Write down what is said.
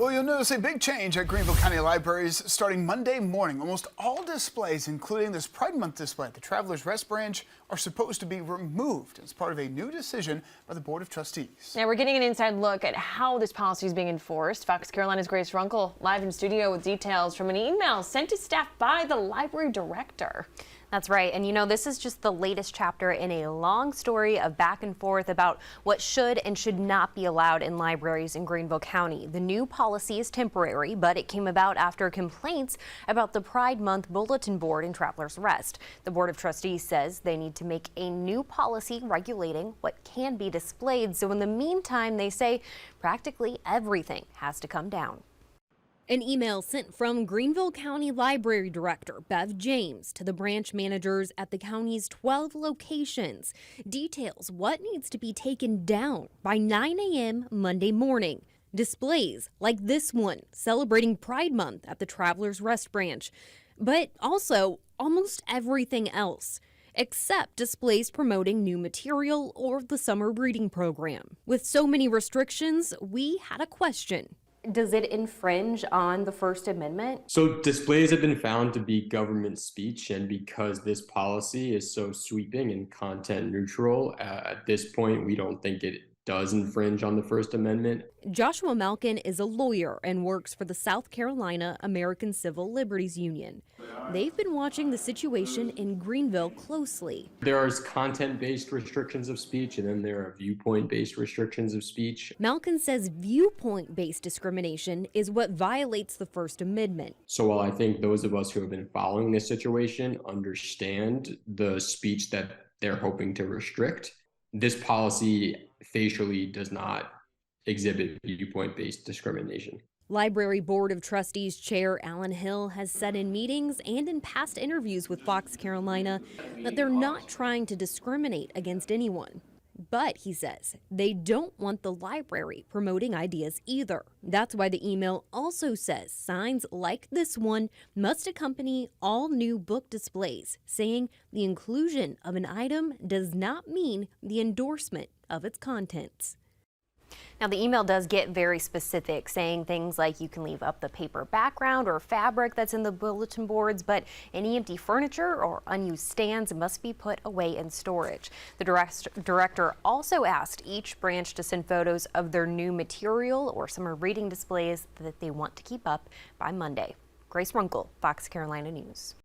Well, you'll notice a big change at Greenville County Libraries starting Monday morning. Almost all displays, including this Pride Month display at the Travelers Rest Branch, are supposed to be removed as part of a new decision by the Board of Trustees. Now we're getting an inside look at how this policy is being enforced. Fox Carolina's Grace Runkle live in studio with details from an email sent to staff by the library director. That's right. And you know, this is just the latest chapter in a long story of back and forth about what should and should not be allowed in libraries in Greenville County. The new policy is temporary, but it came about after complaints about the Pride Month bulletin board in Travelers Rest. The Board of Trustees says they need to make a new policy regulating what can be displayed. So in the meantime, they say practically everything has to come down. An email sent from Greenville County Library Director Bev James to the branch managers at the county's 12 locations details what needs to be taken down by 9 a.m. Monday morning. Displays like this one celebrating Pride Month at the Travelers Rest Branch, but also almost everything else, except displays promoting new material or the summer reading program. With so many restrictions, we had a question. Does it infringe on the First Amendment? So displays have been found to be government speech, and because this policy is so sweeping and content neutral, at this point, we don't think it does infringe on the First Amendment. Joshua Malkin is a lawyer and works for the South Carolina American Civil Liberties Union. They've been watching the situation in Greenville closely. There are content-based restrictions of speech, and then there are viewpoint-based restrictions of speech. Malkin says viewpoint-based discrimination is what violates the First Amendment. So while I think those of us who have been following this situation understand the speech that they're hoping to restrict, this policy facially does not exhibit viewpoint-based discrimination. Library Board of Trustees Chair Alan Hill has said in meetings and in past interviews with Fox Carolina that they're not trying to discriminate against anyone. But, he says, they don't want the library promoting ideas either. That's why the email also says signs like this one must accompany all new book displays, saying the inclusion of an item does not mean the endorsement of its contents. Now, the email does get very specific, saying things like you can leave up the paper background or fabric that's in the bulletin boards, but any empty furniture or unused stands must be put away in storage. The director also asked each branch to send photos of their new material or summer reading displays that they want to keep up by Monday. Grace Runkle, Fox Carolina News.